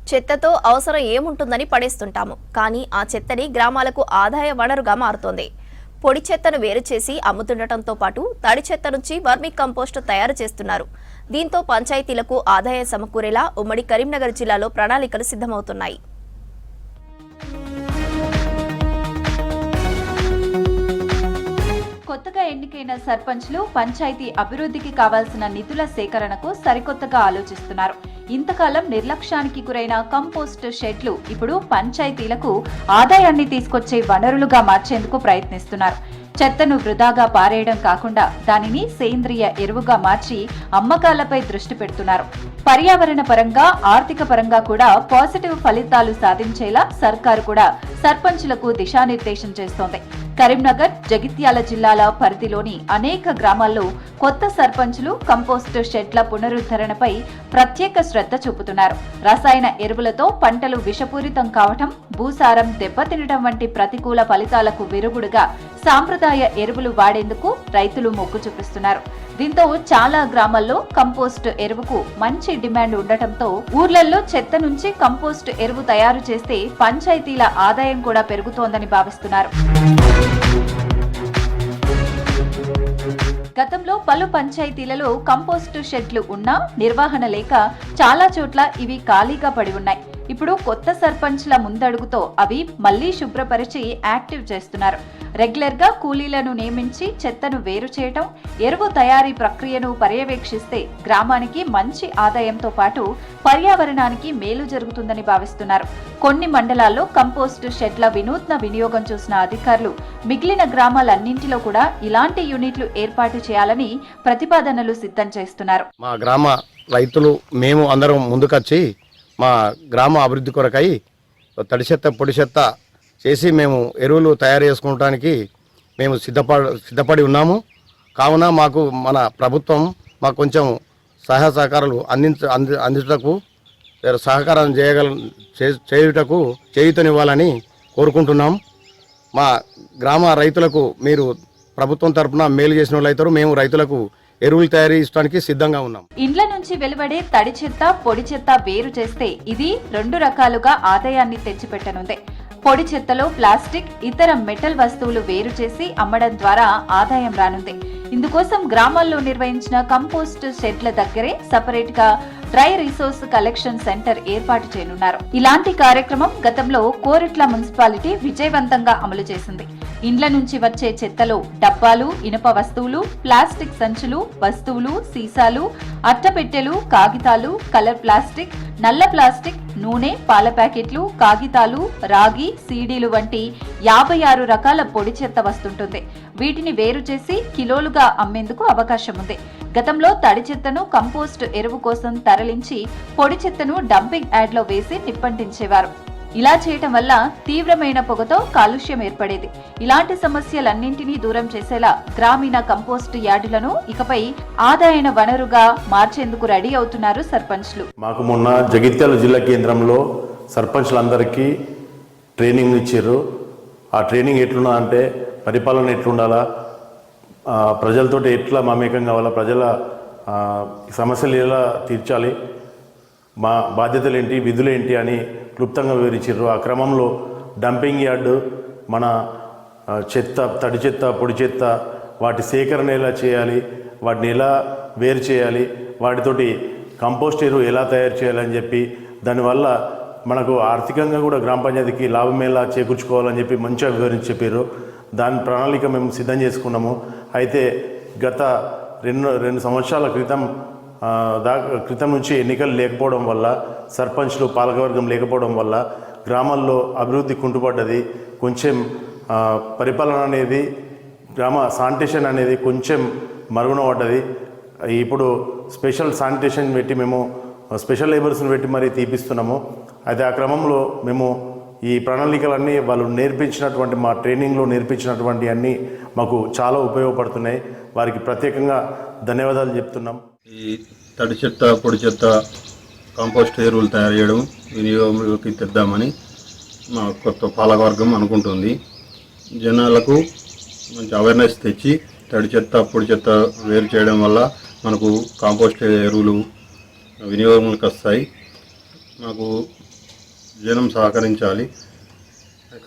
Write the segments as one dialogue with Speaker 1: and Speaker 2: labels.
Speaker 1: చెత్తతో అవసరం ఏముంటుందని పడేస్తుంటాము. కానీ ఆ చెత్తని గ్రామాలకు ఆదాయ వనరుగా మారుతోంది. పొడి చెత్తను వేరు చేసి అమ్ముతుండటంతో పాటు తడి చెత్త నుంచి వర్మీ కంపోస్ట్ తయారు చేస్తున్నారు. దీంతో పంచాయతీలకు ఆదాయం సమకూరేలా ఉమ్మడి కరీంనగర్ జిల్లాలో ప్రణాళికలు సిద్ధమవుతున్నాయి.
Speaker 2: కొత్తగా ఎన్నికైన సర్పంచ్లు పంచాయతీ అభివృద్ధికి కావాల్సిన నిధుల సేకరణకు సరికొత్తగా ఆలోచిస్తున్నారు. ఇంతకాలం నిర్లక్ష్యానికి గురైన కంపోస్ట్ షెడ్లు ఇప్పుడు పంచాయతీలకు ఆదాయాన్ని తీసుకొచ్చే వనరులుగా మార్చేందుకు ప్రయత్నిస్తున్నారు. చెత్తను వృధాగా పారేయడం కాకుండా దానిని సేంద్రియ ఎరువుగా మార్చి అమ్మకాలపై దృష్టి పెడుతున్నారు. పర్యావరణ పరంగా, ఆర్థిక పరంగా కూడా పాజిటివ్ ఫలితాలు సాధించేలా సర్కారు కూడా సర్పంచులకు దిశానిర్దేశం చేస్తోంది. కరీంనగర్, జగిత్యాల జిల్లాల పరిధిలోని అనేక గ్రామాల్లో కొత్త సర్పంచులు కంపోస్ట్ షెడ్ల పునరుద్ధరణపై ప్రత్యేక శ్రద్ధ చూపుతున్నారు. రసాయన ఎరువులతో పంటలు విషపూరితం కావటం, భూసారం దెబ్బతినడం వంటి ప్రతికూల ఫలితాలకు విరుగుడుగా సాంప్రదాయ ఎరువులు వాడేందుకు రైతులు మొగ్గు చూపిస్తున్నారు. దీంతో చాలా గ్రామాల్లో కంపోస్ట్ ఎరువుకు మంచి డిమాండ్ ఉండటంతో ఊర్లలో చెత్త నుంచి కంపోస్ట్ ఎరువు తయారు చేస్తే పంచాయతీల ఆదాయం కూడా పెరుగుతోందని భావిస్తున్నారు. గతంలో పలు పంచాయతీలలో కంపోస్టు షెడ్లు ఉన్నా నిర్వహణ లేక చాలా చోట్ల ఇవి ఖాళీగా పడి ఉన్నాయి. ఇప్పుడు కొత్త సర్పంచ్ల ముందడుగుతో అవి మళ్లీ శుభ్రపరిచి యాక్టివ్ చేస్తున్నారు. రెగ్యులర్ గా కూలీలను నియమించి చెత్తను వేరు చేయటం, ఎరువు తయారీ ప్రక్రియను పర్యవేక్షిస్తే గ్రామానికి మంచి ఆదాయంతో పాటు పర్యావరణానికి మేలు జరుగుతుందని భావిస్తున్నారు. కొన్ని మండలాల్లో కంపోస్టు షెడ్ల వినూత్న వినియోగం చూసిన అధికారులు మిగిలిన గ్రామాలన్నింటిలో కూడా ఇలాంటి యూనిట్లు ఏర్పాటు చేయాలని ప్రతిపాదనలు సిద్ధం చేస్తున్నారు.
Speaker 3: మా గ్రామ రైతులు మేము అందరం ముందుకొచ్చి మా గ్రామ అభివృద్ధి కొరకై తడి చెత్త, పొడి చెత్త చేసి మేము ఎరువులు తయారు చేసుకోవడానికి మేము సిద్ధపడి ఉన్నాము. కావున మాకు మన ప్రభుత్వం మాకు కొంచెం సహాయ సహకారాలు అందించటకు సహకారం చేయుటకు చేయూతనివ్వాలని కోరుకుంటున్నాం. మా గ్రామ రైతులకు మీరు ప్రభుత్వం తరఫున మేలు చేసిన వాళ్ళు అవుతారు. మేము రైతులకు ఎరువులు తయారు చేయడానికి సిద్ధంగా ఉన్నాం.
Speaker 2: ఇండ్ల నుంచి వెలువడే తడి చెత్త, పొడి చెత్త వేరు చేస్తే ఇది 2 రకాలుగా ఆదాయాన్ని తెచ్చిపెట్టనుంది. పొడి చెత్తలో ప్లాస్టిక్, ఇతర మెటల్ వస్తువులు వేరు చేసి అమ్మడం ద్వారా ఆదాయం రానుంది. ఇందుకోసం గ్రామాల్లో నిర్వహించిన కంపోస్ట్ షెడ్ల దగ్గరే సపరేట్ గా డ్రై రిసోర్స్ కలెక్షన్ సెంటర్ ఏర్పాటు చేయనున్నారు. ఇలాంటి కార్యక్రమం గతంలో కోరుట్ల మున్సిపాలిటీ విజయవంతంగా అమలు చేసింది. ఇండ్ల నుంచి వచ్చే చెత్తలో డబ్బాలు, ఇనుప వస్తువులు, ప్లాస్టిక్ సంచులు, వస్తువులు, సీసాలు, అట్టపెట్టెలు, కాగితాలు, కలర్ ప్లాస్టిక్, నల్ల ప్లాస్టిక్, నూనె, పాల ప్యాకెట్లు, కాగితాలు, రాగి, సీడీలు వంటి 56 రకాల పొడి చెత్త వస్తుంటుంది. వీటిని వేరు చేసి కిలోలుగా అమ్మేందుకు అవకాశం ఉంది. గతంలో తడి చెత్తను కంపోస్ట్ ఎరువు కోసం తరలించి పొడి చెత్తను డంపింగ్ యార్డ్ లో వేసి నిప్పంటించేవారు. ఇలా చేయటం వల్ల తీవ్రమైన పొగతో కాలుష్యం ఏర్పడేది. ఇలాంటి సమస్యలన్నింటినీ దూరం చేసేలా గ్రామీణ కంపోస్ట్ యార్డులను ఇకపై ఆదాయ వనరుగా మార్చేందుకు రెడీ అవుతున్నారు సర్పంచ్లు.
Speaker 4: మాకు మొన్న జగిత్యాల జిల్లా కేంద్రంలో సర్పంచ్లందరికీ ట్రైనింగ్ ఇచ్చారు. ఆ ట్రైనింగ్ ఎట్లున్నా అంటే పరిపాలన ఎట్లుండాలా, ప్రజలతో ఎట్లా మమేకం కావాలా, ప్రజల సమస్యలు ఎలా తీర్చాలి, మా బాధ్యతలు ఏంటి, విధులు ఏంటి అని క్లుప్తంగా వివరించారు. ఆ క్రమంలో డంపింగ్ యార్డు, మన చెత్త, తడి చెత్త, పొడి చెత్త, వాటి సేకరణ ఎలా చేయాలి, వాటిని ఎలా వేరు చేయాలి, వాటితోటి కంపోస్ట్ ఎరువు ఎలా తయారు చేయాలని చెప్పి, దానివల్ల మనకు ఆర్థికంగా కూడా గ్రామ పంచాయతీకి లాభం ఎలా చేకూర్చుకోవాలని చెప్పి మంచిగా వివరించి చెప్పారు. దాని ప్రణాళిక మేము సిద్ధం చేసుకున్నాము. అయితే గత రెండు సంవత్సరాల క్రితం నుంచి ఎన్నికలు లేకపోవడం వల్ల, సర్పంచ్లు, పాలకవర్గం లేకపోవడం వల్ల గ్రామాల్లో అభివృద్ధి కుంటుపడ్డది. కొంచెం పరిపాలన అనేది, గ్రామ శానిటేషన్ అనేది కొంచెం మరుగున పడ్డది. ఇప్పుడు స్పెషల్ శానిటేషన్ పెట్టి మేము స్పెషల్ లేబర్స్ని పెట్టి మరీ తీపిస్తున్నాము. అయితే ఆ క్రమంలో మేము ఈ ప్రణాళికలన్నీ వాళ్ళు నేర్పించినటువంటి, మా ట్రైనింగ్లో నేర్పించినటువంటి అన్నీ మాకు చాలా ఉపయోగపడుతున్నాయి. వారికి ప్రత్యేకంగా ధన్యవాదాలు చెప్తున్నాం.
Speaker 5: ఈ తడి చెత్త, పొడి చెత్త కాంపోస్ట్ ఎరువులు తయారు చేయడం వినియోగంలోకి తెద్దామని మా కొత్త పాలకవర్గం అనుకుంటుంది. జనాలకు మంచి అవేర్నెస్ తెచ్చి తడి చెత్త, పొడి చెత్త వేరు చేయడం వల్ల మనకు కాంపోస్ట్ ఎరువులు వినియోగంలోకి వస్తాయి. మాకు జనం సహకరించాలి.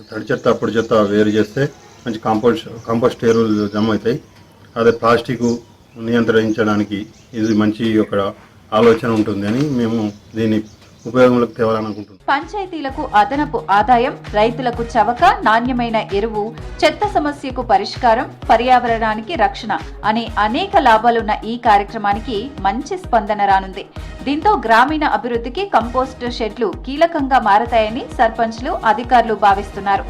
Speaker 5: తడి చెత్త పొడి చెత్త వేరు చేస్తే మంచి కాంపోస్ట్ ఎరువులు జమ అవుతాయి. అదే ప్లాస్టిక్ నియంత్రించడానికి ఇది మంచి ఒక ఆలోచన ఉంటుంది అని మేము దీన్ని ఉపయోగంలోకి తేవాలనుకుంటున్నాం.
Speaker 2: పంచాయతీలకు అదనపు ఆదాయం, రైతులకు చవక, నాణ్యమైన ఎరువు, చెత్త సమస్యకు పరిష్కారం, పర్యావరణానికి రక్షణ అనే అనేక లాభాలున్న ఈ కార్యక్రమానికి మంచి స్పందన రానుంది. దీంతో గ్రామీణ అభివృద్ధికి కంపోస్ట్ షెడ్లు కీలకంగా మారతాయని సర్పంచ్లు, అధికారులు భావిస్తున్నారు.